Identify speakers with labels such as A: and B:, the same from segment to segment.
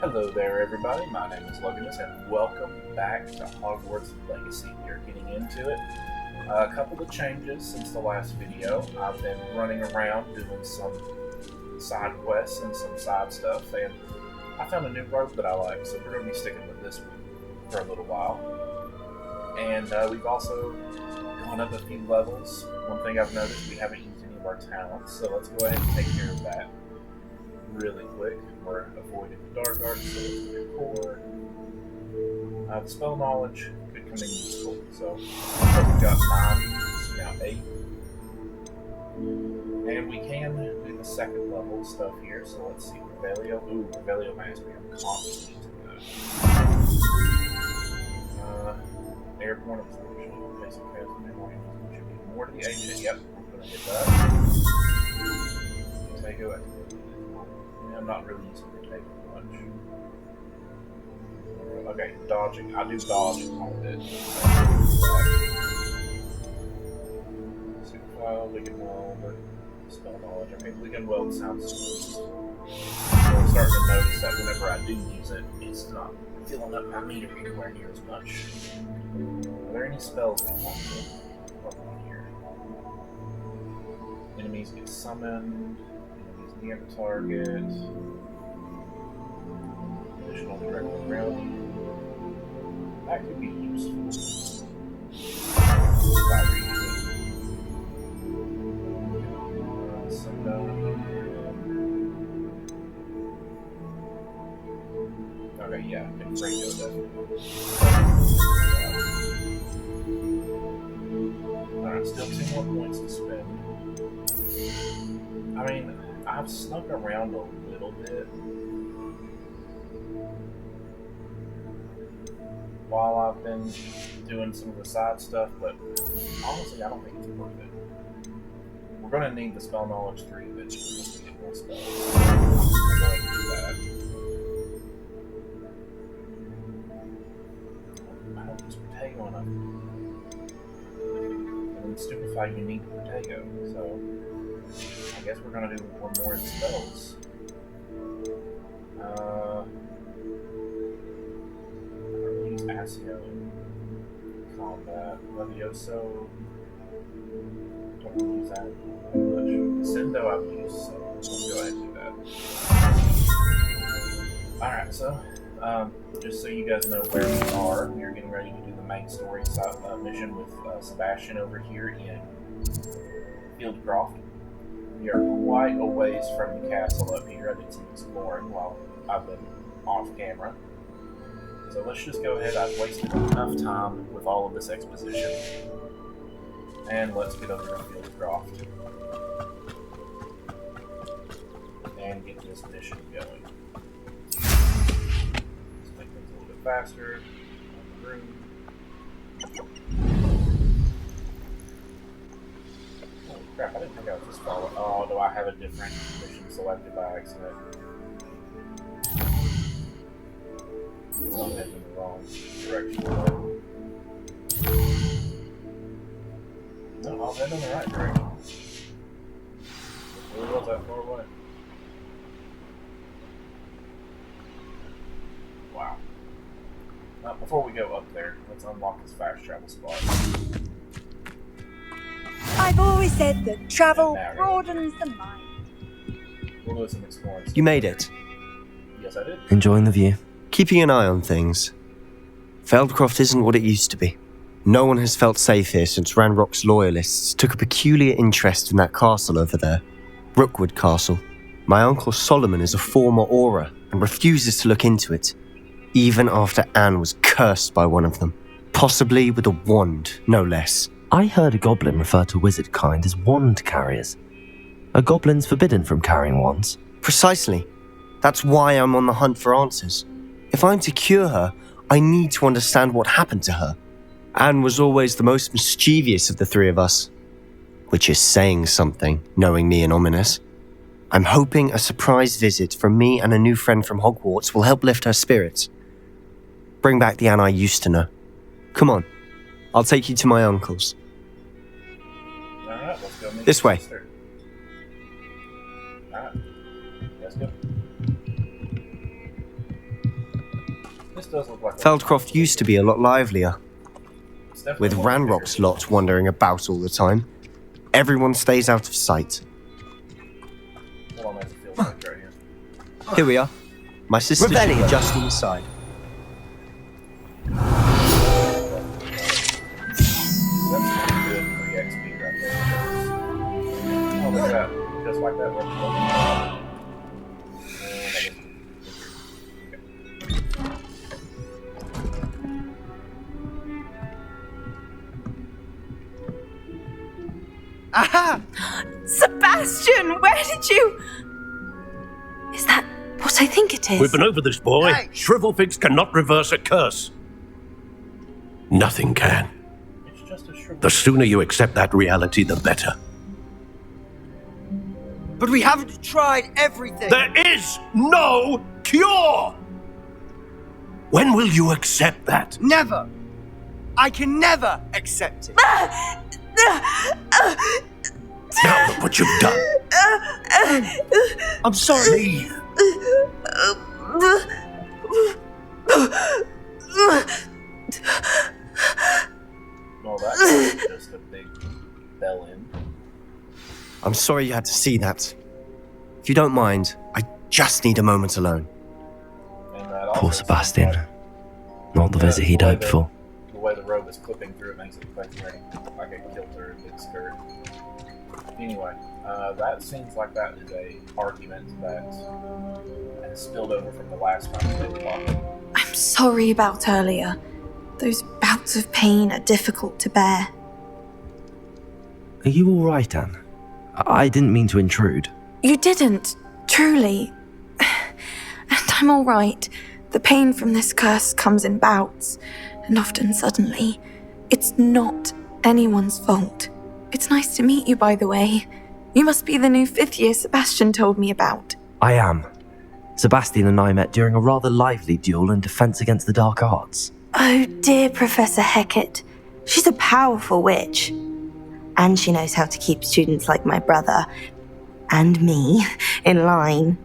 A: Hello there, everybody. My name is Loganus, and welcome back to Hogwarts Legacy. We are getting into it. A couple of changes since the last video. I've been running around doing some side quests and some side stuff, and I found a new rope that I like, so we're going to be sticking with this one for a little while. And we've also gone up a few levels. One thing I've noticed, we haven't used any of our talents, so let's go ahead and take care of that really quick. We're avoiding the dark arts, so let's do core. The spell knowledge could come in useful, so we've got 9, now 8. And we can do the second level stuff here, so let's see. Revelio. Ooh, Revelio Mastery. I'm constantly into that. Airborne absorption. Basic cast memory. Should be more to the ancient. Yep, we're gonna get that. Protego activity. I'm not really using Protego much. Okay, dodging. I do dodging quite a bit. Superfile, Wicked Weld, spell knowledge. Okay, Wicked Weld sounds cool. I'm starting to notice that whenever I do use it, it's not filling up my meter anywhere near as much. Are there any spells we want to work on here? Enemies get summoned. Enemies near the target. Additional direct reality. That could be useful. Okay, yeah, can radio definitely. Alright, still 2 more points to spend. I mean, I've snuck around a little bit while I've been doing some of the side stuff, but honestly, I don't think it's worth it. We're going to need the spell knowledge 3 eventually once we get more spells. I'm going to go ahead and do that. I don't use Protego enough. And in Stupefy, you need Protego, so I guess we're going to do one more in spells. Asio in combat. Levioso. Don't really use that much. Sendo I've used, so let's go ahead and do that. Alright, so just so you guys know where we are getting ready to do the main story mission with Sebastian over here in Fieldcroft. We are quite a ways from the castle up here. I did some exploring while I've been off camera. So let's just go ahead. I've wasted enough time with all of this exposition. And let's get over to Fieldcroft and get this mission going. Let's make things a little bit faster. Holy crap, I didn't think I was this far. Oh, do I have a different mission selected by accident? I'm heading in the wrong direction. No, I'll head in the right direction. Where was that far away? Wow. Before we go up there, let's unlock this fast travel spot.
B: I've always said that travel broadens the mind.
A: We'll do some exploring.
C: You made it.
A: Yes, I did.
C: Enjoying the view. Keeping an eye on things. Feldcroft isn't what it used to be. No one has felt safe here since Ranrock's loyalists took a peculiar interest in that castle over there. Rookwood Castle. My uncle Solomon is a former Auror and refuses to look into it, even after Anne was cursed by one of them. Possibly with a wand, no less.
D: I heard a goblin refer to wizard kind as wand carriers. Are goblins forbidden from carrying wands?
C: Precisely. That's why I'm on the hunt for answers. If I'm to cure her, I need to understand what happened to her. Anne was always the most mischievous of the three of us. Which is saying something, knowing me and Ominous. I'm hoping a surprise visit from me and a new friend from Hogwarts will help lift her spirits. Bring back the Anne I used to know. Come on, I'll take you to my uncle's.
A: Alright, let's go meet
C: This way.
A: sister. Alright, let's go. This does look like
C: Feldcroft used to be a lot livelier,
A: It's definitely
C: with
A: one of the
C: Ranrock's
A: bigger
C: lot wandering about all the time. Everyone stays out of sight.
A: cities. Hold on, there's a field site right here.
C: Here we are. My sister should be
D: Revelio.
C: just on the side.
A: That's some good free XP right there. Oh, look at that. Just like that.
B: Aha! Sebastian, where did you... Is that what I think it is?
E: We've been over this, boy.
B: Hey.
E: Shrivelfigs cannot reverse a curse. Nothing can.
A: It's just a shrivel.
E: The sooner you accept that reality, the better.
C: But we haven't tried everything!
E: There is no cure! When will you accept that?
C: Never! I can never accept it!
E: Now look what you've done.
C: I'm sorry.
E: Leave.
A: Well, that's just a big bell end.
C: I'm sorry you had to see that. If you don't mind, I just need a moment alone.
A: And that
D: Poor
A: also
D: Sebastian.
A: seems
D: Not the visit he'd hoped for.
A: like the way the robe is clipping through it makes it look like a kilter and big skirt. Anyway, that seems like that is a argument that has spilled over from the last time they were talking.
F: I'm sorry about earlier. Those bouts of pain are difficult to bear.
D: Are you all right, Anne? I didn't mean to intrude.
F: You didn't, truly. And I'm all right. The pain from this curse comes in bouts, and often suddenly. It's not anyone's fault. It's nice to meet you, by the way. You must be the new 5th year Sebastian told me about.
D: I am. Sebastian and I met during a rather lively duel in Defense Against the Dark Arts.
F: Oh, dear Professor Hecat. She's a powerful witch.
G: And she knows how to keep students like my brother and me in line.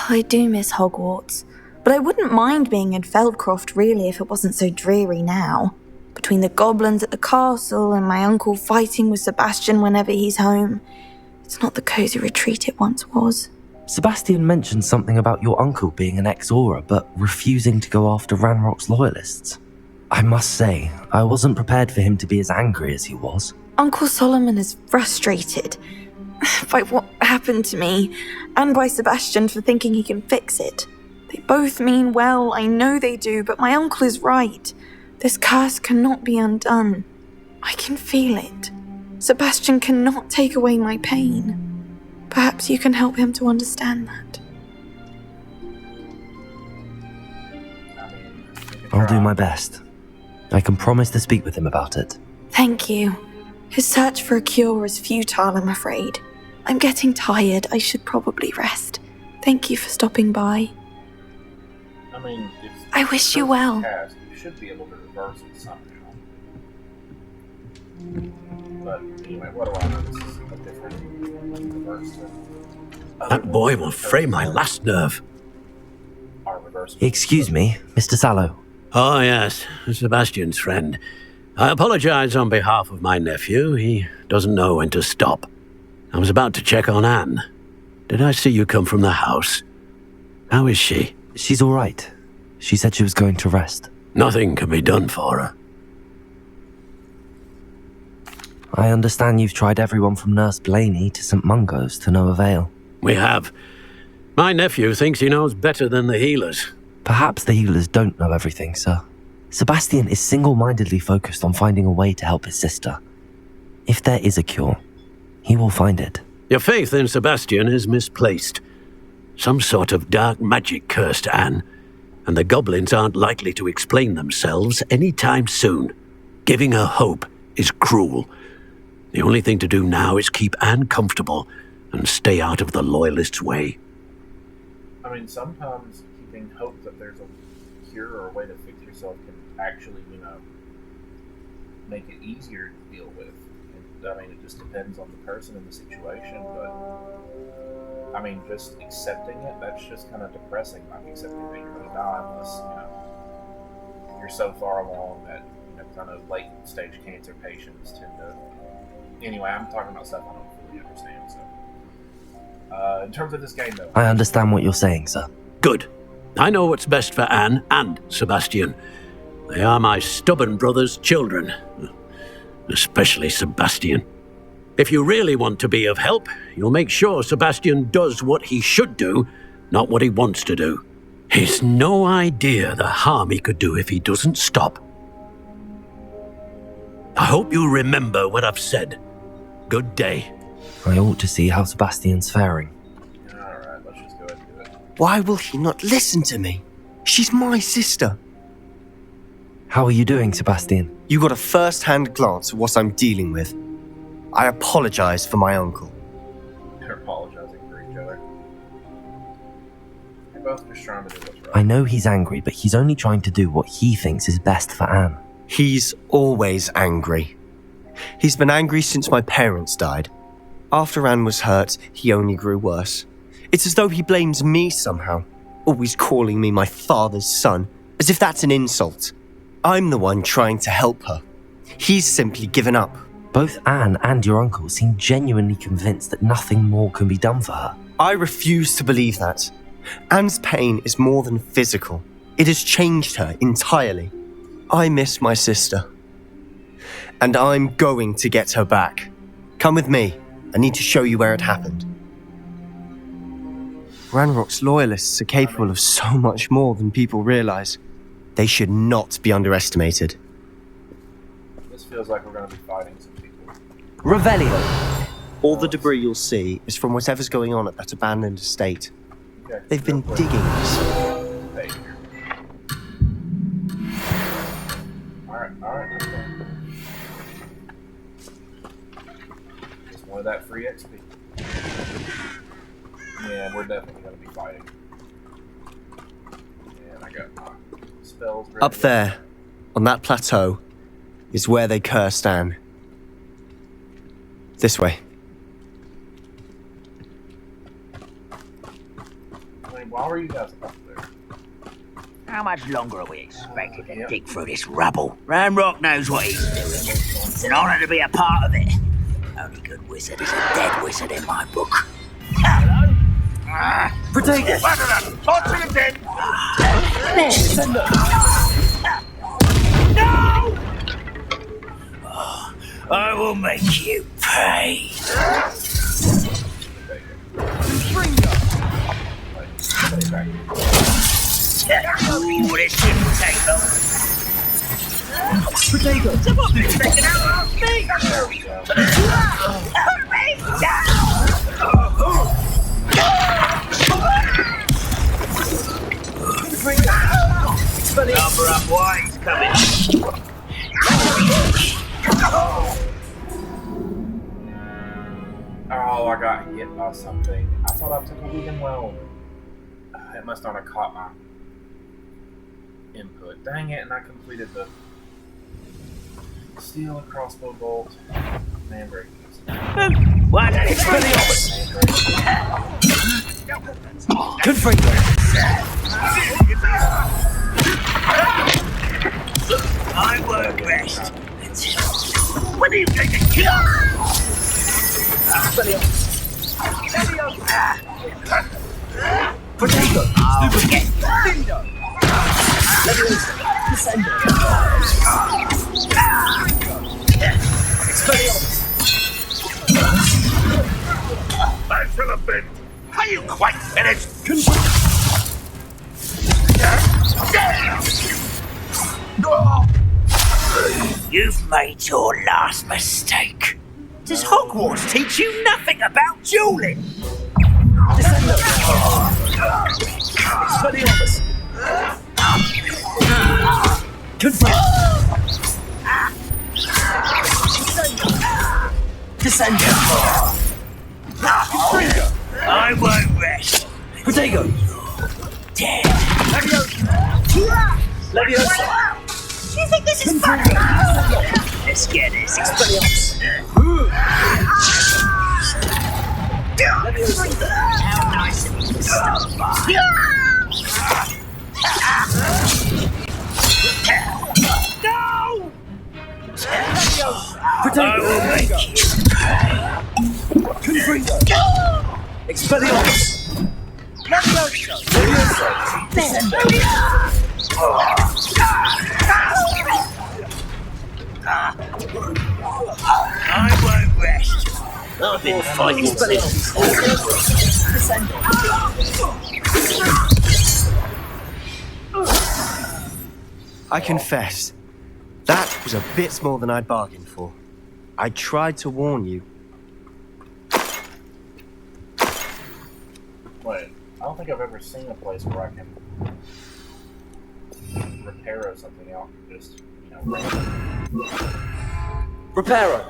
F: I do miss Hogwarts, but I wouldn't mind being in Feldcroft really if it wasn't so dreary now. Between the goblins at the castle and my uncle fighting with Sebastian whenever he's home, it's not the cosy retreat it once was.
D: Sebastian mentioned something about your uncle being an ex-Aura, but refusing to go after Ranrock's loyalists. I must say, I wasn't prepared for him to be as angry as he was.
F: Uncle Solomon is frustrated by what happened to me, and by Sebastian for thinking he can fix it. They both mean well, I know they do, but my uncle is right. This curse cannot be undone. I can feel it. Sebastian cannot take away my pain. Perhaps you can help him to understand that.
D: I'll do my best. I can promise to speak with him about it.
F: Thank you. His search for a cure is futile, I'm afraid. I'm getting tired. I should probably rest. Thank you for stopping by.
A: I mean, if
F: I wish you well.
A: Cast, you should be able to reverse it somehow. But anyway, what do I know? This is a different reverse.
E: That boy will fray my last nerve.
A: Our reverse.
D: Excuse me, Mr. Sallow.
E: Oh, yes, Sebastian's friend. I apologize on behalf of my nephew. He doesn't know when to stop. I was about to check on Anne. Did I see you come from the house? How is she?
D: She's all right. She said she was going to rest.
E: Nothing can be done for her.
D: I understand you've tried everyone from Nurse Blaney to St. Mungo's to no avail.
E: We have. My nephew thinks he knows better than the healers.
D: Perhaps the healers don't know everything, sir. Sebastian is single-mindedly focused on finding a way to help his sister. If there is a cure, he will find it.
E: Your faith in Sebastian is misplaced. Some sort of dark magic cursed Anne, and the goblins aren't likely to explain themselves anytime soon. Giving her hope is cruel. The only thing to do now is keep Anne comfortable and stay out of the Loyalists' way.
A: I mean, sometimes keeping hope that there's a cure or a way to fix yourself can actually, make it easier to deal with. And, I mean, it just depends on the person and the situation, but, I mean, just accepting it, that's just kind of depressing, like accepting that you're going to die unless, you're so far along that kind of late stage cancer patients tend to. Anyway, I'm talking about stuff I don't fully understand. So, in terms of this game, though,
D: I understand what you're saying, sir.
E: Good. I know what's best for Anne and Sebastian. They are my stubborn brother's children. Especially Sebastian. If you really want to be of help, you'll make sure Sebastian does what he should do, not what he wants to do. He's no idea the harm he could do if he doesn't stop. I hope you remember what I've said. Good day.
D: I ought to see how Sebastian's faring.
A: alright, let's just go ahead and do it.
C: Why will he not listen to me? She's my sister.
D: How are you doing, Sebastian?
C: You got a first-hand glance at what I'm dealing with. I apologize for my uncle.
A: They're apologizing for each other. They're both just trying to do what's right.
D: I know he's angry, but he's only trying to do what he thinks is best for Anne.
C: He's always angry. He's been angry since my parents died. After Anne was hurt, he only grew worse. It's as though he blames me somehow, always calling me my father's son, as if that's an insult. I'm the one trying to help her. He's simply given up.
D: Both Anne and your uncle seem genuinely convinced that nothing more can be done for her.
C: I refuse to believe that. Anne's pain is more than physical. It has changed her entirely. I miss my sister. And I'm going to get her back. Come with me. I need to show you where it happened. Ranrock's loyalists are capable of so much more than people realize. They should not be underestimated.
A: This feels like we're going to be fighting some people.
C: Revelio. All the debris you'll see is from whatever's going on at that abandoned estate.
A: Okay,
C: They've been
A: real quick.
C: digging this.
A: Hey, here. Alright, okay. Just wanted that free XP. Yeah, we're definitely going to be fighting. And I got my spells ready.
C: Up there, on that plateau, is where they cursed Anne. This way.
A: Wait, why were you guys up there?
H: How much longer are we expected to dig through this rubble? Ranrock knows what he's doing. It's an honor to be a part of it. Only good wizard is a dead wizard in my book. Hello?
C: Protect
H: Lots of them dead! No! Oh, I will make you pay. Ooh, this shouldn't take long. Someone been taken out of me! Hurt me! Number up wide, he's coming.
A: Oh, I got hit by something. I thought I took a weakened well. It must not have caught my input. Dang it, and I completed the steel and crossbow bolt. Mandrake.
H: Why did it I won't rest until. When are you going to kill? Potato. I shall have been. Are you quite finished? You've made your last mistake. Does Hogwarts teach you nothing about dueling? I won't rest. Potato. Dead. Leviosa.
B: Do you think this is funny?
H: Let's get this. How nice of you to stop by.
C: Expelliarmus!
H: I won't rest.
E: I've been fighting Expelliarmus.
C: I confess, that was a bit more than I'd bargained for. I tried to warn you.
A: Wait, I don't think I've ever seen a place where I can repair something out just, random.
C: Reparo!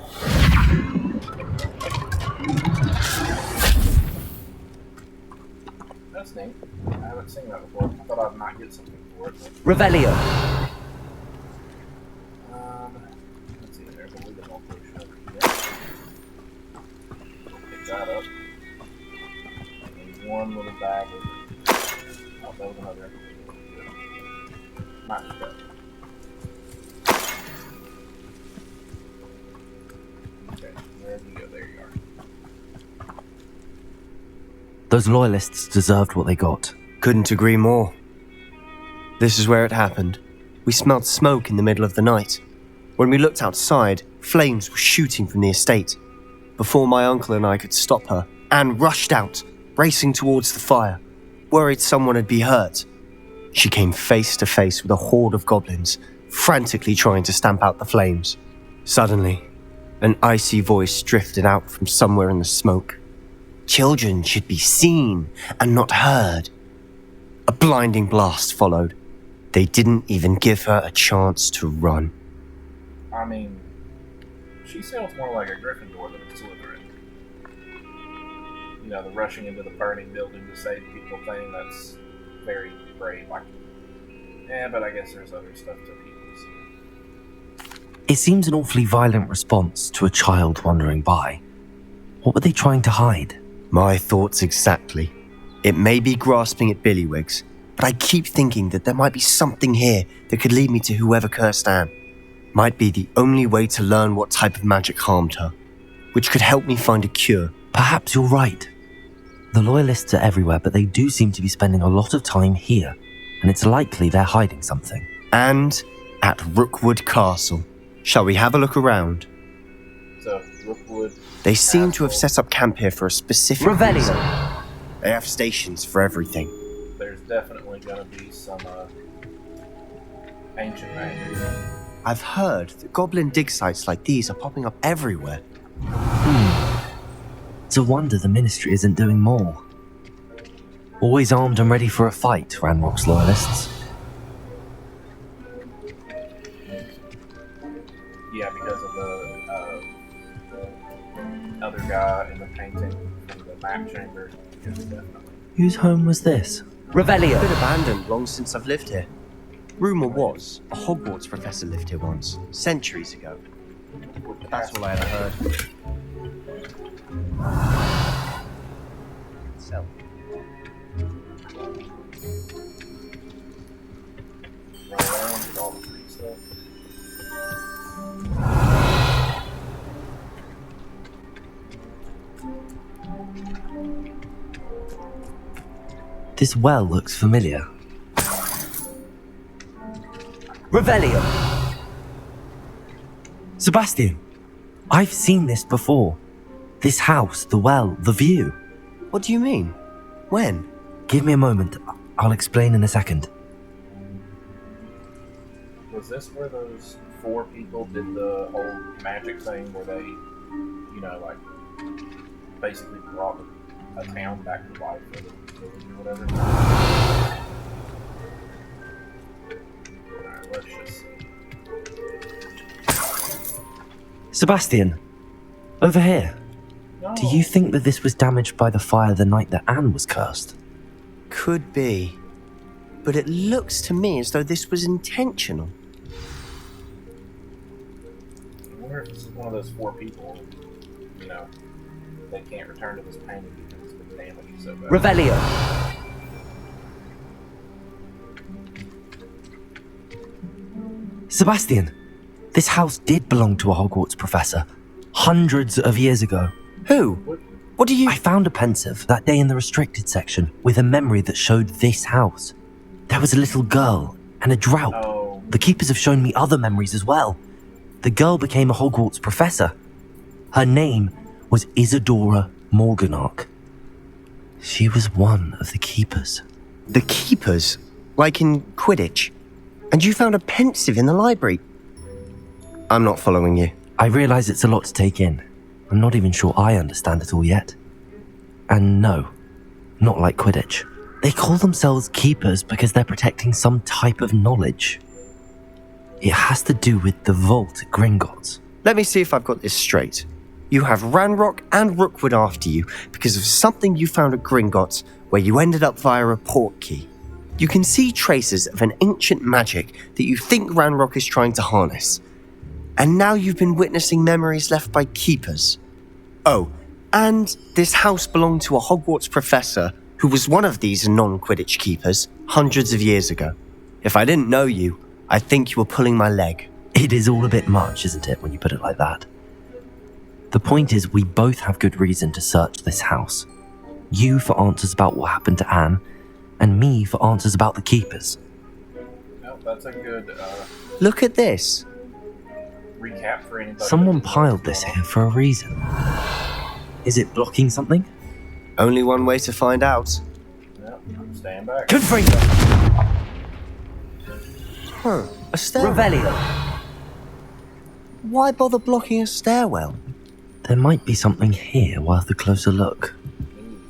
A: That's neat. I haven't seen that before. I thought I'd not get something for it.
D: Revelio.
A: Let's see, there's a little more push over here. Pick that up. And one little bag of. Oh, that was another. Might be better. Okay, where did you go? There you are.
D: Those loyalists deserved what they got.
C: Couldn't agree more. This is where it happened. We smelled smoke in the middle of the night. When we looked outside, flames were shooting from the estate. Before my uncle and I could stop her, Anne rushed out, racing towards the fire, worried someone would be hurt. She came face to face with a horde of goblins, frantically trying to stamp out the flames. Suddenly, an icy voice drifted out from somewhere in the smoke. Children should be seen and not heard. A blinding blast followed. They didn't even give her a chance to run.
A: I mean, she sounds more like a Gryffindor than a Slytherin. You know, the rushing into the burning building to save people thing, that's very brave. But I guess there's other stuff to people.
D: It seems an awfully violent response to a child wandering by. What were they trying to hide?
C: My thoughts exactly. It may be grasping at Billywigs, but I keep thinking that there might be something here that could lead me to whoever cursed Anne. Might be the only way to learn what type of magic harmed her, which could help me find a cure.
D: Perhaps you're right. The loyalists are everywhere, but they do seem to be spending a lot of time here, and it's likely they're hiding something.
C: And at Rookwood Castle. Shall we have a look around?
A: So, Rookwood.
C: They seem to have set up camp here for a specific
D: Revelio.
C: reason. They have stations for everything.
A: There's definitely going to be some ancient magic.
C: I've heard that goblin dig sites like these are popping up everywhere.
D: It's a wonder the Ministry isn't doing more. Always armed and ready for a fight, Ranrock's loyalists.
A: Yeah, because of the other guy in the painting from the map chamber. Yes, definitely.
D: Whose home was this? Revelio.
C: It's been abandoned long since I've lived here. Rumour was, a Hogwarts professor lived here once, centuries ago. But that's all I ever heard. So.
A: Run around with all the free stuff.
D: This well looks familiar. Revelio! Sebastian, I've seen this before. This house, the well, the view.
C: What do you mean? When?
D: Give me a moment. I'll explain in a second.
A: Was this where those 4 people did the whole magic thing where they, basically brought a town back to life for the village or whatever? Alright, let's just see.
D: Sebastian, over here.
A: No.
D: Do you think that this was damaged by the fire the night that Anne was cursed?
C: Could be. But it looks to me as though this was intentional.
A: I wonder if this is one of those 4 people, they can't return to this painting because it's been damaged so bad.
D: Revelio! Sebastian, this house did belong to a Hogwarts professor. Hundreds of years ago.
C: Who? What do you...
D: I found a pensive that day in the restricted section with a memory that showed this house. There was a little girl and a drought.
A: Oh,
D: The keepers have shown me other memories as well. The girl became a Hogwarts professor. Her name was Isadora Morganach. She was one of the keepers.
C: The keepers? Like in Quidditch? And you found a pensive in the library? I'm not following you.
D: I realise it's a lot to take in. I'm not even sure I understand it all yet. And no, not like Quidditch. They call themselves keepers because they're protecting some type of knowledge. It has to do with the vault at Gringotts.
C: Let me see if I've got this straight. You have Ranrock and Rookwood after you because of something you found at Gringotts where you ended up via a portkey. You can see traces of an ancient magic that you think Ranrock is trying to harness. And now you've been witnessing memories left by keepers. Oh, and this house belonged to a Hogwarts professor who was one of these non-Quidditch keepers hundreds of years ago. If I didn't know you, I'd think you were pulling my leg.
D: It is all a bit much, isn't it, when you put it like that? The point is, we both have good reason to search this house. You for answers about what happened to Anne, and me for answers about the keepers.
A: no, that's a good
C: Look at this.
A: recap for anybody.
D: Someone piled this here for a reason. Is it blocking something?
C: Only one way to find out.
A: Yep, I'm staying back.
D: Confringo!
C: Huh, a stairwell.
D: Revelio!
C: Why bother blocking a stairwell?
D: There might be something here worth a closer look.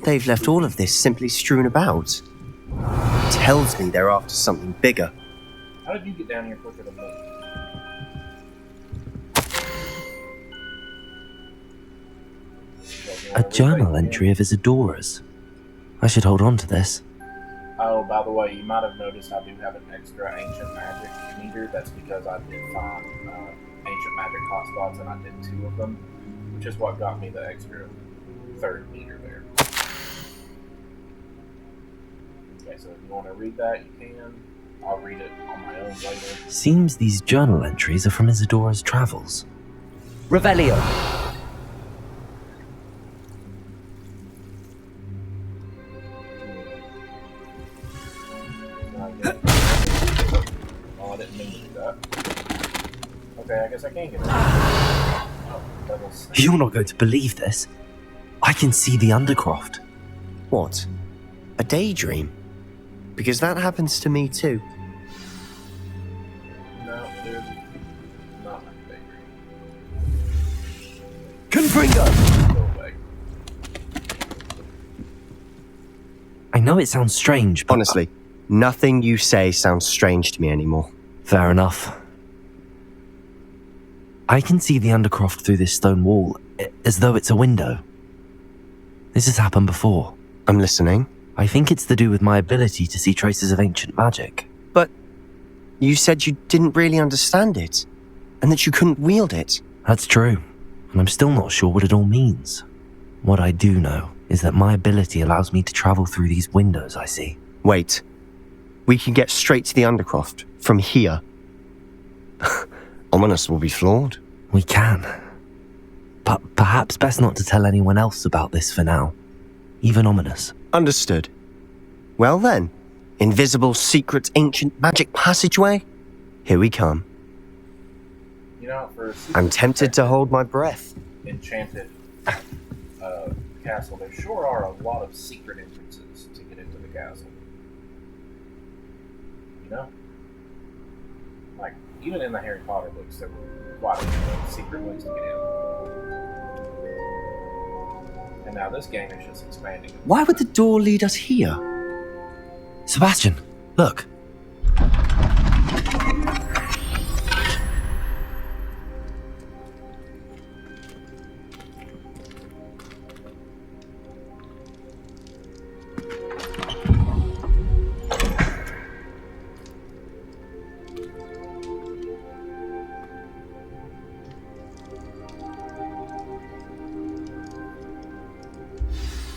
C: They've left all of this simply strewn about. Tells me they're after something bigger.
A: How did you get down here quicker than me?
D: A journal entry of Isadora's. I should hold on to this.
A: Oh, by the way, you might have noticed I do have an extra ancient magic meter. That's because I did find ancient magic hotspots, and I did 2 of them, which is what got me the extra 3rd meter there. Okay, so if you want to read that, you can. I'll read it on my own later.
D: Seems these journal entries are from Isadora's travels. Revelio!
A: Oh, I didn't mean to do that. Okay, I guess I can get it. Oh, double snake.
D: You're not going to believe this. I can see the Undercroft.
C: What? A daydream? Because that happens to me too.
A: No, dude. Not my favorite.
D: Confringo!
A: Go away.
D: I know it sounds strange, but...
C: Honestly, nothing you say sounds strange to me anymore.
D: Fair enough. I can see the Undercroft through this stone wall, as though it's a window. This has happened before.
C: I'm listening.
D: I think it's to do with my ability to see traces of ancient magic.
C: But you said you didn't really understand it, and that you couldn't wield it.
D: That's true, and I'm still not sure what it all means. What I do know is that my ability allows me to travel through these windows I see.
C: Wait. We can get straight to the Undercroft from here. Ominous will be flawed.
D: We can. But perhaps best not to tell anyone else about this for now. Even Ominous.
C: Understood. Well then, invisible, secret, ancient magic passageway? Here we come.
A: You know, for a
C: I'm tempted to hold my breath.
A: enchanted castle, there sure are a lot of secret entrances to get into the castle. You know? Like, even in the Harry Potter books, there were quite a few secret ways to get in. And now this game is just expanding.
C: Why would the door lead us here?
D: Sebastian, look.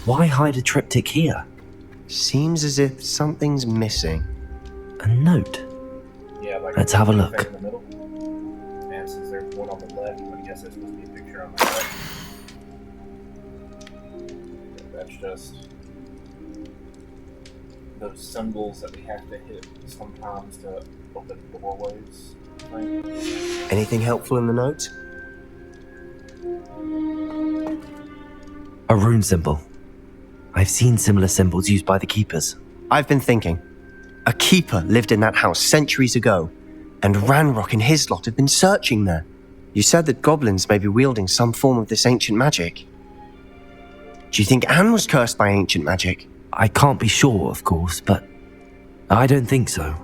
D: Why hide a triptych here?
C: Seems as if something's missing.
D: A note.
A: Yeah, like
D: Let's have a look.
A: in the middle. And since there's one on the left, I guess there's supposed to be a picture on the right. that's just those symbols that we have to hit sometimes to open doorways. Right?
C: Anything helpful in the note?
D: A rune symbol. I've seen similar symbols used by the keepers.
C: I've been thinking. A keeper lived in that house centuries ago, and Ranrock and his lot have been searching there. You said that goblins may be wielding some form of this ancient magic. Do you think Anne was cursed by ancient magic?
D: I can't be sure, of course, but I don't think so.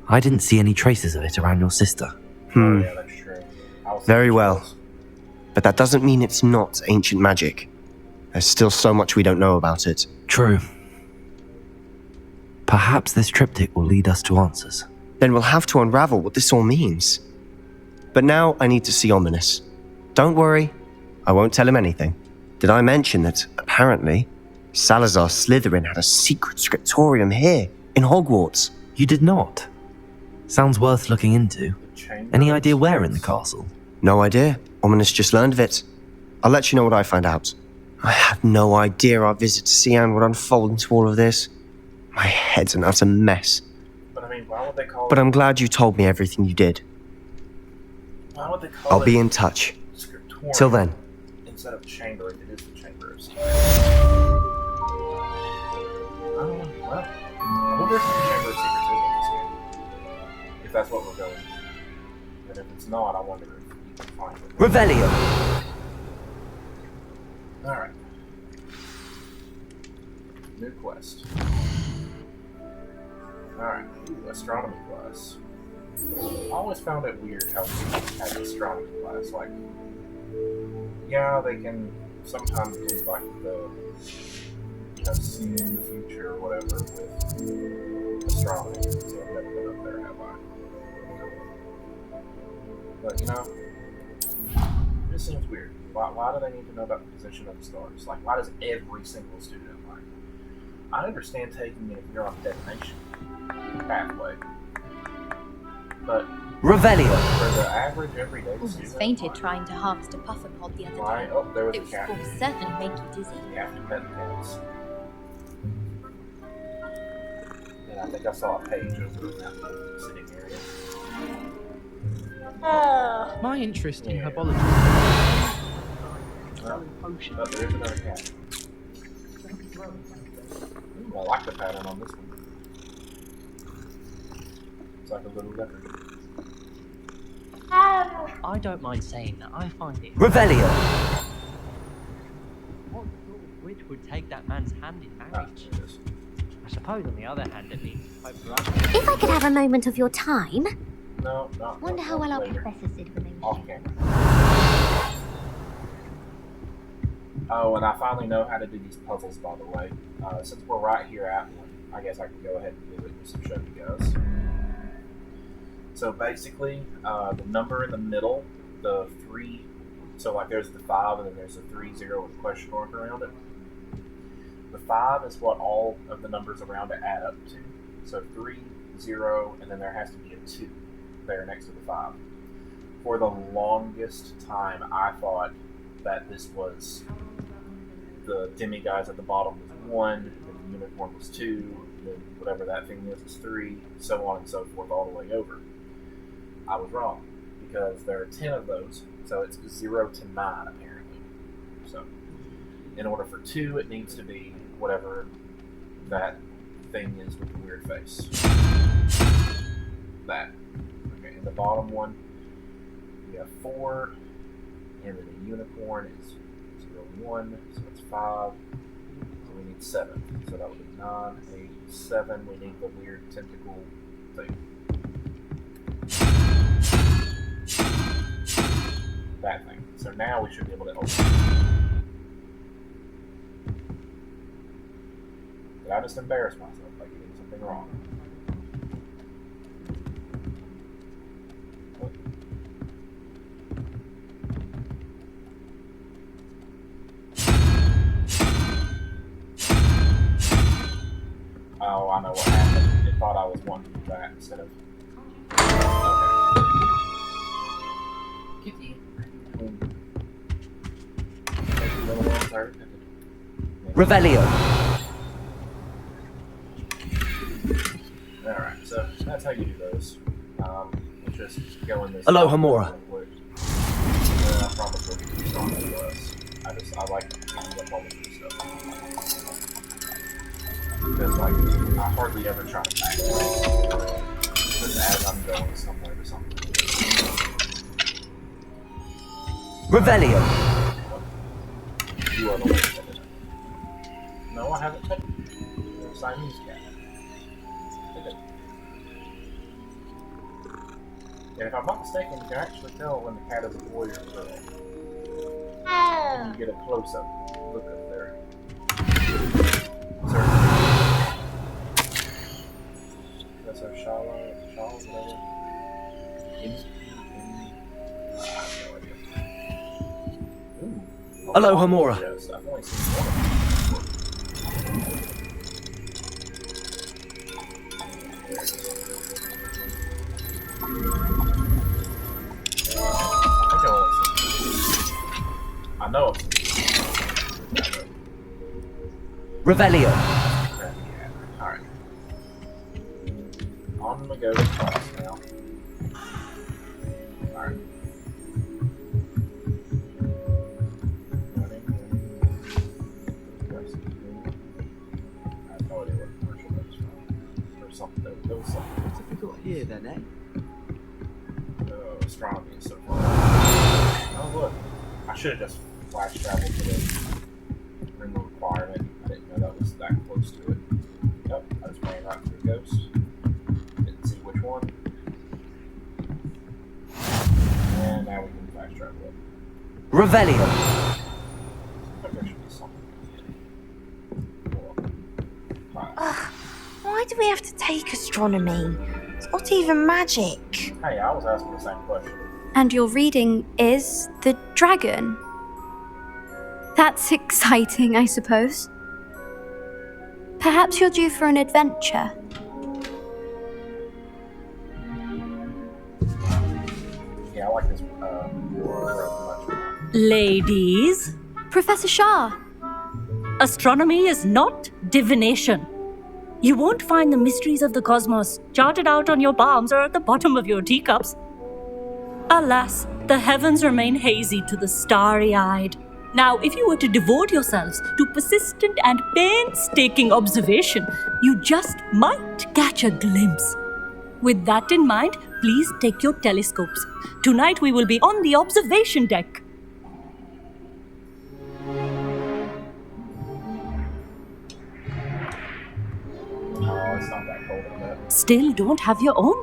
D: I didn't see any traces of it around your sister.
A: Oh, yeah, that's true.
C: Very well. But that doesn't mean it's not ancient magic. There's still so much we don't know about it.
D: True. Perhaps this triptych will lead us to answers.
C: Then we'll have to unravel what this all means. But now I need to see Ominous. Don't worry, I won't tell him anything. Did I mention that, apparently, Salazar Slytherin had a secret scriptorium here, in Hogwarts?
D: You did not? Sounds worth looking into. Any idea where in the castle?
C: No idea. Ominous just learned of it. I'll let you know what I find out. I had no idea our visit to Sian would unfold into all of this. My head's an utter mess.
A: But I mean, why would they call
C: But
A: it...
C: I'm glad you told me everything you did.
A: Why would they call
C: I'll
A: it
C: be in touch.
A: scriptorium
C: Till then.
A: instead of chamber if it is the chamber of secrets? Well, I wonder if the chamber of secrets is in this game. If that's what we're going. And if it's not, I wonder if we can find it.
C: Revelio!
A: Alright. New quest. Alright, astronomy class. I always found it weird how we had astronomy class. Like, yeah, they can sometimes do like the, you know, seeing the future or whatever with astronomy. So I've never been up there, have I? But, you know, it just seems weird. Why do they need to know about the position of the stars? Like, why does every single student like? I understand taking it if you're on detonation pathway, but
C: Revelio!
A: for the average everyday
I: Almost
A: student,
I: fainted
A: like,
I: trying to harvest a puffer pod the other
A: why?
I: day.
A: Oh, there was
I: It
A: a
I: was
A: cat.
I: will certainly make you dizzy.
A: You have to pet the cats. And I think I saw a page over in that little sitting area.
J: My interest in
A: Yeah.
J: herbology.
A: Well, but there is another cat. Ooh, I like the pattern on this one. It's like a little leopard.
J: I don't mind saying that I find it.
C: Revelio!
J: What sort of witch would take that man's hand in
A: Ah,
J: marriage?
A: there it is.
J: I suppose, on the other hand, it means hope for us.
I: If I could have a moment of your time.
A: No, no.
I: Wonder
A: no,
I: how well our
A: later.
I: Professor Sid remembers
A: Off
I: you.
A: camera. Oh, and I finally know how to do these puzzles, by the way. Since we're right here at one, I guess I can go ahead and do it just to show you guys. So basically, the number in the middle, the 3, so like there's the 5 and then there's the 3, 0 with a question mark around it. The 5 is what all of the numbers around it add up to. So 3, 0, and then there has to be a 2 there next to the 5. For the longest time, I thought that this was the demiguise at the bottom was 1, then the unicorn was 2, then whatever that thing is 3, so on and so forth all the way over. I was wrong, because there are 10 of those, so it's 0 to 9 apparently. So, in order for 2, it needs to be whatever that thing is with the weird face. That. Okay, in the bottom one, we have 4, and then the unicorn is 0, 1, so it's 5. So we need 7. So that would be 9, 8, 7. We need the weird tentacle thing. That thing. So now we should be able to open it. Did I just embarrass myself by getting something wrong? What? Oh, I know what happened. It thought I was wanting to do that instead of... Okay. Kitty. Little ones hurt. Yeah.
K: Revelio.
A: Alright, so that's how you do those. Let's just go in this.
C: Aloha Mora.
A: I promise we'll get these on the list. I like to keep up all the new stuff. Because, like, I hardly ever try to back because as I'm going somewhere to something.
K: Revelio.
A: You are the one that did it. No, I haven't taken it. Siamese cat. Did it. And if I'm not mistaken, you can actually tell when the cat is a boy or a girl. You get a close-up look up there. That's our Shala, whatever. I have no idea. Ooh.
C: Aloha Mora.
A: Yes, I've only seen one of them. I know of
K: Revelio.
A: Alright. On we go to class now. Alright. I have no idea what commercial that was from. Or something. There was something.
K: What's difficult here then, eh?
A: Astronomy is so far. Oh look. I should have just flash traveled to the ring requirement. I didn't know that was that close to it. Yep, I just ran right through Ghost. Didn't see which one. And now we can flash travel it.
K: Revelio.
A: I think there should be something.
G: Why do we have to take astronomy? It's not even magic.
A: Hey, I was asking the same question.
B: And your reading is the dragon. That's exciting, I suppose. Perhaps you're due for an adventure.
A: Yeah, I like this much more.
L: Ladies,
B: Professor Shah.
L: astronomy is not divination. You won't find the mysteries of the cosmos charted out on your palms or at the bottom of your teacups. Alas, the heavens remain hazy to the starry-eyed. Now, if you were to devote yourselves to persistent and painstaking observation, you just might catch a glimpse. With that in mind, please take your telescopes. Tonight we will be on the observation deck.
A: Oh, it's not that cold in there.
L: Still don't have your own?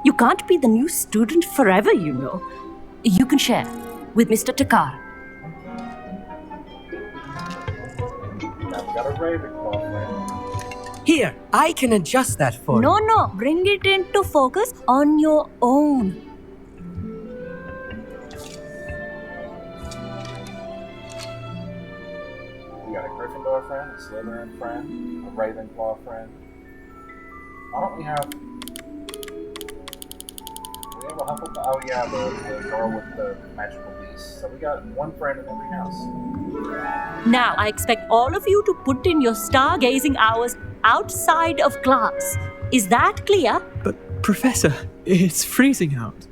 L: You can't be the new student forever, you know. You can share with Mr. Takar.
A: Now we got a Ravenclaw friend.
K: Here, I can adjust that for you.
L: No, bring it into focus on your own.
A: We got a Gryffindor friend, a Slytherin friend, a Ravenclaw friend. Why don't we have... We have a Hufflepuff... Oh yeah, the girl with the magical beast. So we got one friend in every house.
L: Now, I expect all of you to put in your stargazing hours outside of class. Is that clear?
M: But, Professor, it's freezing out.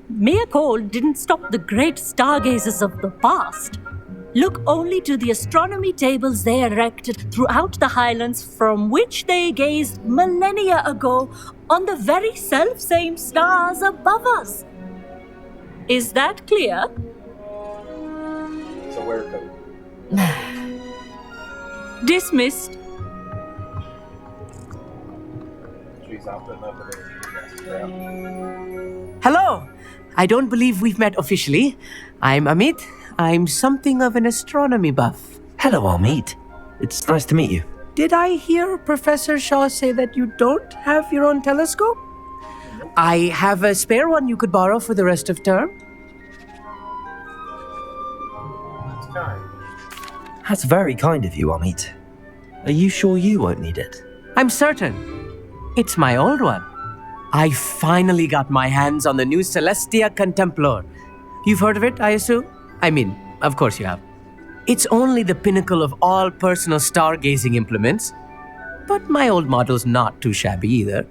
L: Mere cold didn't stop the great stargazers of the past. Look only to the astronomy tables they erected throughout the Highlands from which they gazed millennia ago on the very self-same stars above us. Is that clear?
A: So we're good.
L: Dismissed.
A: She's out putting up with it.
K: Hello. I don't believe we've met officially. I'm Amit. I'm something of an astronomy buff.
D: Hello, Amit. It's nice to meet you.
K: Did I hear Professor Shaw say that you don't have your own telescope? I have a spare one you could borrow for the rest of term.
A: That's kind.
D: That's very kind of you, Amit. Are you sure you won't need it?
K: I'm certain. It's my old one. I finally got my hands on the new Celestia Contemplar. You've heard of it, I assume? I mean, of course you have. It's only the pinnacle of all personal stargazing implements. But my old model's not too shabby either.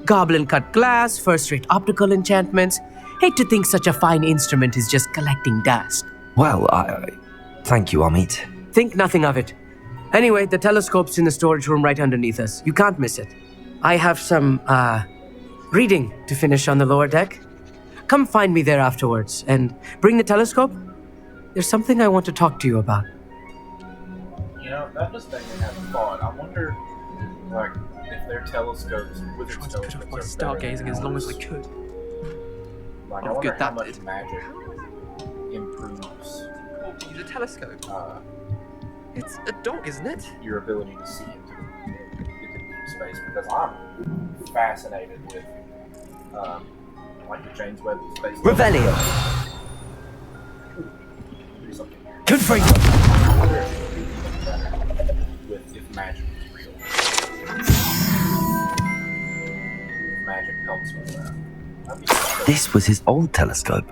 K: Goblin cut glass, first-rate optical enchantments. Hate to think such a fine instrument is just collecting dust.
D: Well, thank you, Amit.
K: Think nothing of it. Anyway, the telescope's in the storage room right underneath us. You can't miss it. I have some, reading to finish on the lower deck. Come find me there afterwards, and bring the telescope. There's something I want to talk to you about.
A: You know, that just made me have a thought. I wonder, like, if their telescopes, wizard
M: Tried to put off
A: telescopes,
M: my
A: are better
M: stargazing
A: than
M: as long as I
A: ours.
M: could.
A: Like, I
M: Oh,
A: wonder
M: good,
A: how
M: that
A: much
M: did.
A: magic improves
M: Oh, use a telescope. It's a dog, isn't it?
A: your ability to see into deep space. Because I'm fascinated with, like the James Webb Space
D: Revelio.
A: Do something here.
D: Good for you.
A: I wonder if it would be even better with if magic is real. If magic helps with that. That'd be cool.
D: This was his old telescope.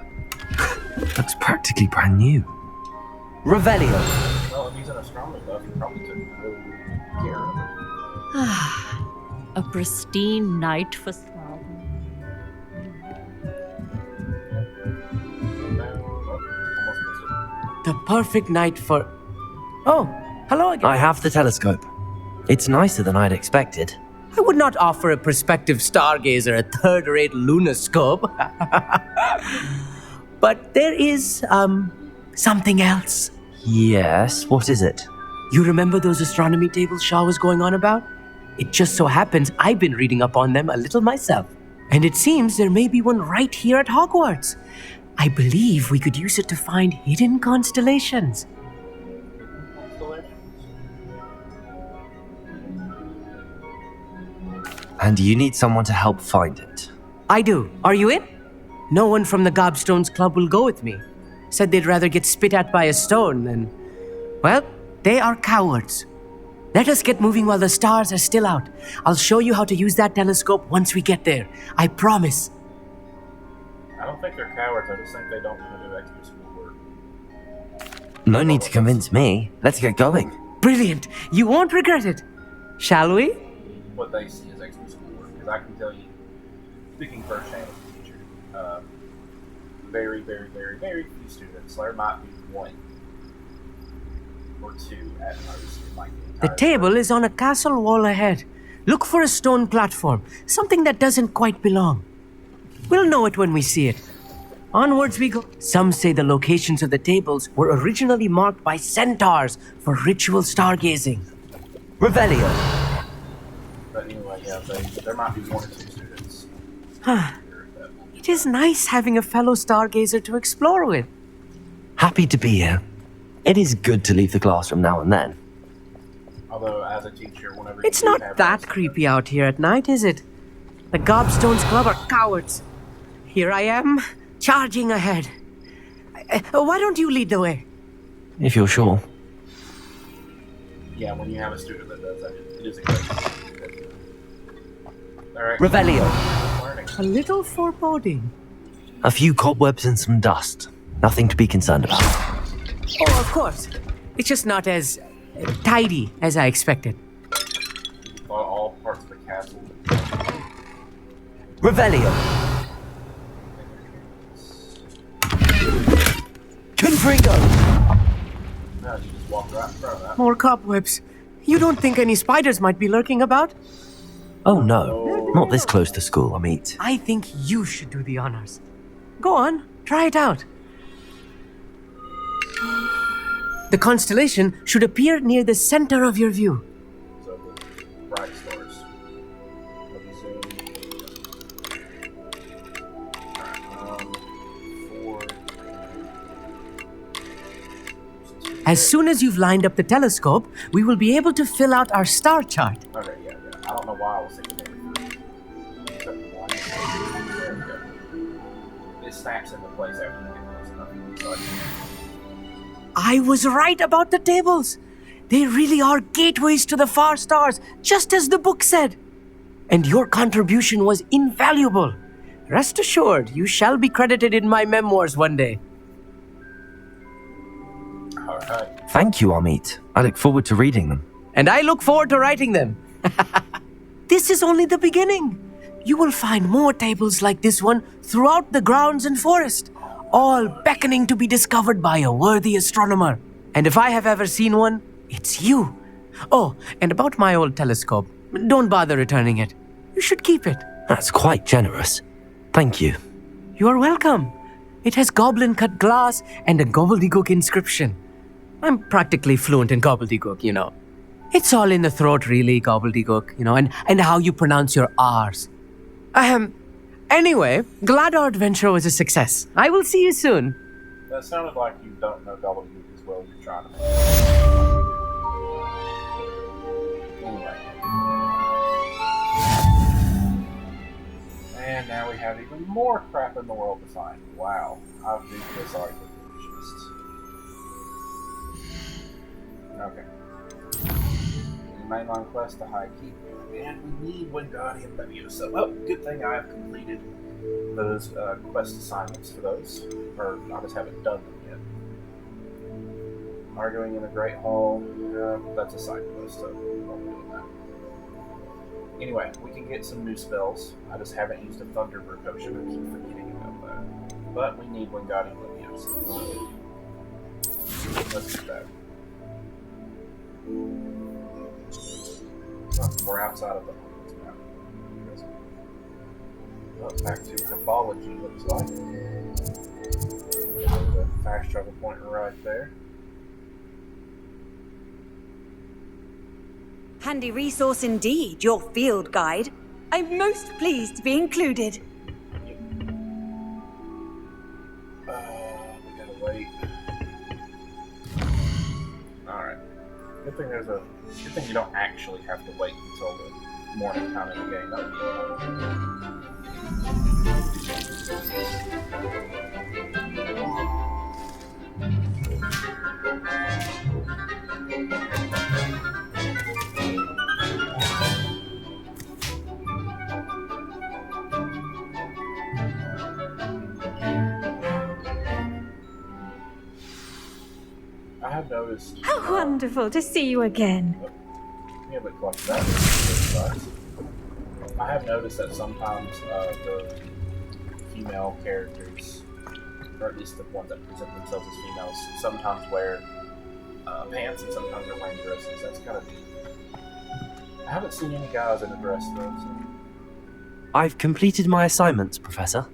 D: Looks practically brand new. Revelio.
A: Well, if he's an astronomy buff, he probably took really good care of it.
L: A pristine night for Star.
K: The perfect night for... Oh, hello again.
D: I have the telescope. It's nicer than I'd expected.
K: I would not offer a prospective stargazer a third-rate lunoscope. But there is, something else.
D: Yes, what is it?
K: You remember those astronomy tables Shaw was going on about? It just so happens I've been reading up on them a little myself. And it seems there may be one right here at Hogwarts. I believe we could use it to find hidden constellations.
D: And you need someone to help find it.
K: I do. Are you in? No one from the Gobstones Club will go with me. Said they'd rather get spit at by a stone than... Well, they are cowards. Let us get moving while the stars are still out. I'll show you how to use that telescope once we get there. I promise.
A: I don't think they're cowards. I just think they don't want to do extra schoolwork.
D: No need to convince me. Let's get going.
K: Brilliant. You won't regret it. Shall we?
A: What they see as extra schoolwork. Because I can tell you, speaking firsthand as a teacher, very, very, very, very few students. There might be one or two at most.
K: The table is on a castle wall ahead. Look for a stone platform, something that doesn't quite belong. We'll know it when we see it. Onwards we go. Some say the locations of the tables were originally marked by centaurs for ritual stargazing.
D: Revelio.
A: But anyway, yeah, there might be one or two students.
K: It is nice having a fellow stargazer to explore with.
D: Happy to be here. It is good to leave the classroom now and then.
A: Although, as a teacher, whenever
K: It's
A: you do
K: not
A: have
K: that
A: those-
K: creepy out here at night, is it? The Gobstones Club are cowards. Here I am, charging ahead. Why don't you lead the way?
D: If you're sure.
A: Yeah, when you have a student that does that, it is a great thing. Alright.
D: Revelio.
A: Learning.
K: A little foreboding.
D: A few cobwebs and some dust. Nothing to be concerned about.
K: Oh, of course. It's just not as tidy as I expected.
A: All parts of the castle.
D: Revelio. Confringo.
A: No, you just walk right in front of that.
K: More cobwebs. You don't think any spiders might be lurking about?
D: Oh no, not this close to school, Amit.
K: I think you should do the honors. Go on, try it out. The constellation should appear near the center of your view.
A: So the bright stars. Let me zoom. Alright, 4.
K: As soon as you've lined up the telescope, we will be able to fill out our star chart.
A: Okay, yeah. I don't know why I was thinking number 3. Except 1. There we go. It snaps into place after you get close enough.
K: I was right about the tables. They really are gateways to the far stars, just as the book said. And your contribution was invaluable. Rest assured, you shall be credited in my memoirs one day.
A: Alright.
D: Thank you, Amit. I look forward to reading them.
K: And I look forward to writing them. This is only the beginning. You will find more tables like this one throughout the grounds and forest, all beckoning to be discovered by a worthy astronomer. And if I have ever seen one, it's you. Oh, and about my old telescope, don't bother returning it. You should keep it.
D: That's quite generous. Thank you.
K: You are welcome. It has goblin-cut glass and a gobbledygook inscription. I'm practically fluent in gobbledygook, you know. It's all in the throat, really, gobbledygook, you know, and how you pronounce your R's. Anyway, glad our adventure was a success. I will see you soon.
A: That sounded like you don't know gobbledygook as well as you're trying to make. Anyway. And now we have even more crap in the world to find. Wow. I do feel sorry for the illusionists. Okay. Mainline quest to High Keep. And we need Wingardium Leviosa. Well, good thing I have completed those quest assignments for those. Or I just haven't done them yet. Arguing in the Great Hall. That's a side quest, so we won't be doing that. Anyway, we can get some new spells. I just haven't used a Thunderbird potion. I keep forgetting about that. But we need Wingardium Leviosa. Let's get that. Oh, we're outside of the Hogwarts map. Well, back to Herbology, looks like. There's a fast travel point right there.
N: Handy resource indeed, your field guide. I'm most pleased to be included.
A: We gotta wait. Alright. Good thing you don't actually have to wait until the morning time in the game. That would I have noticed.
B: How wonderful to see you again.
A: Yeah, but like that. I have noticed that sometimes the female characters, or at least the ones that present themselves as females, sometimes wear pants and sometimes they're wearing dresses. That's kind of neat. I haven't seen any guys in a dress though. So.
D: I've completed my assignments, Professor.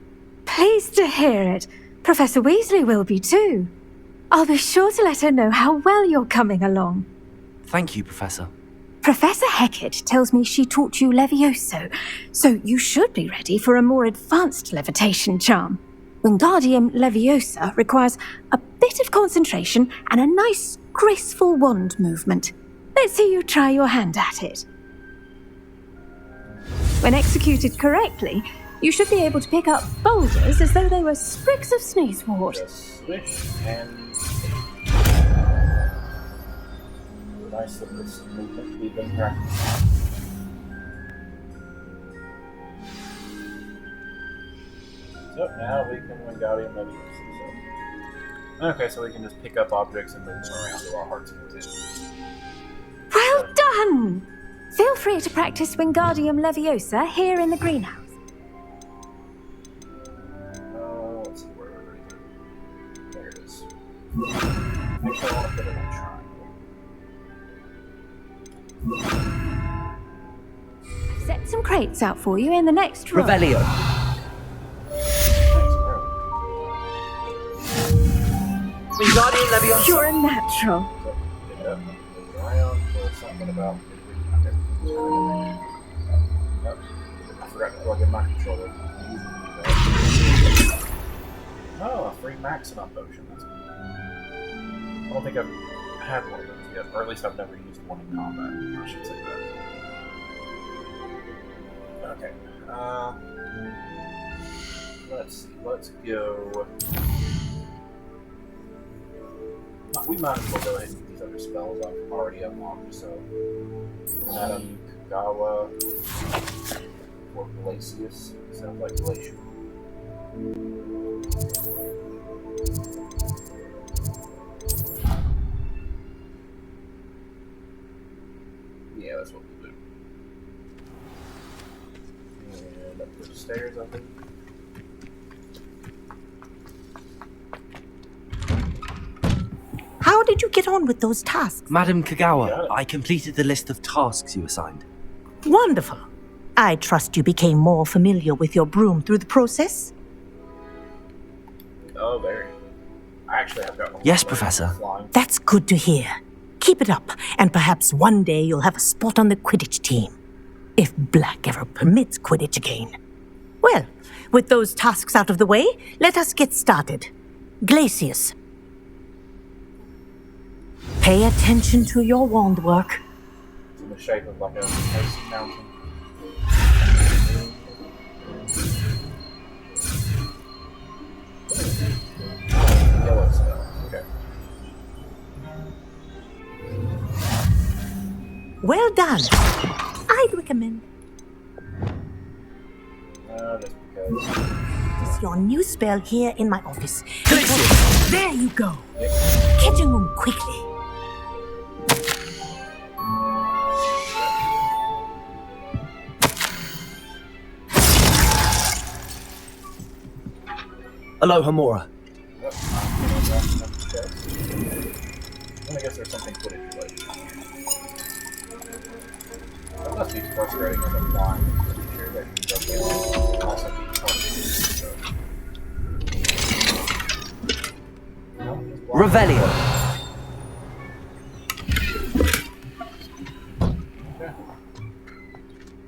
B: Pleased to hear it. Professor Weasley will be too. I'll be sure to let her know how well you're coming along.
D: Thank you, Professor.
B: Professor Hecat tells me she taught you Levioso, so you should be ready for a more advanced levitation charm. Wingardium Leviosa requires a bit of concentration and a nice, graceful wand movement. Let's see you try your hand at it. When executed correctly, you should be able to pick up boulders as though they were sprigs of sneezewort.
A: Just swish and nice little movement we've been practicing. So now we can Wingardium Leviosa. Okay, so we can just pick up objects and move them around to our heart's content.
B: Well done! Feel free to practice Wingardium Leviosa here in the greenhouse.
A: Let's see where we're ready. There it is. Actually, I want to put it on triangle.
B: Set some crates out for you in the next room.
K: Revelio. Wingardium Leviosa.
B: You're a natural.
A: So, pick up, move around, or something about I forgot to plug in my controller. Oh, a free maximum potion. That's cool. I don't think I've had one of those yet, or at least I've never used one in combat. I should say that. Okay. Let's see. Let's go. We might as well go ahead and get these other spells I've already unlocked. So, Madame Kagawa or Glacius. Sounds like Glacier. upstairs, I think.
O: How did you get on with those tasks?
D: Madam Kagawa, I completed the list of tasks you assigned.
O: Wonderful. I trust you became more familiar with your broom through the process?
A: Oh, very. I actually have got one.
D: Yes, Professor.
O: That's good to hear. Keep it up, and perhaps one day you'll have a spot on the Quidditch team. If Black ever permits Quidditch again. Well, with those tasks out of the way, let us get started. Glacius. Pay attention to your wand work.
A: It's in the shape of like a icy mountain. Yellow spell. Okay.
O: Well done. I'd recommend.
A: Just because.
O: This is your new spell here in my office. There you go. Catching them quickly.
C: Aloha, Mora.
A: I guess there's something Quidditch related. That must be frustrating as a flying creature that can also be part of the
D: Revelio.
A: Okay.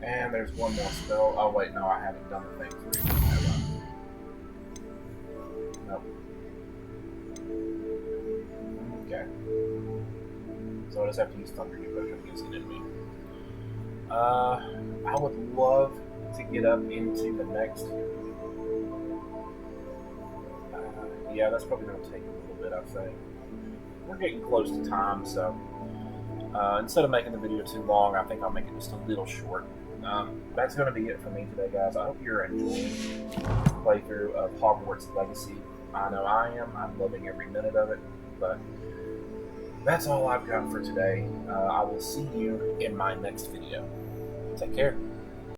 A: And there's one more spell. Oh wait, no, I haven't done the thing 3. Nope. Okay. So I just have to use Thunder Devotion against an enemy. I would love to get up into the next. Yeah, that's probably going to take a little bit, I think. We're getting close to time, so instead of making the video too long, I think I'll make it just a little short. That's going to be it for me today, guys. I hope you're enjoying the playthrough of Hogwarts Legacy. I know I am. I'm loving every minute of it, but that's all I've got for today. I will see you in my next video. Take care.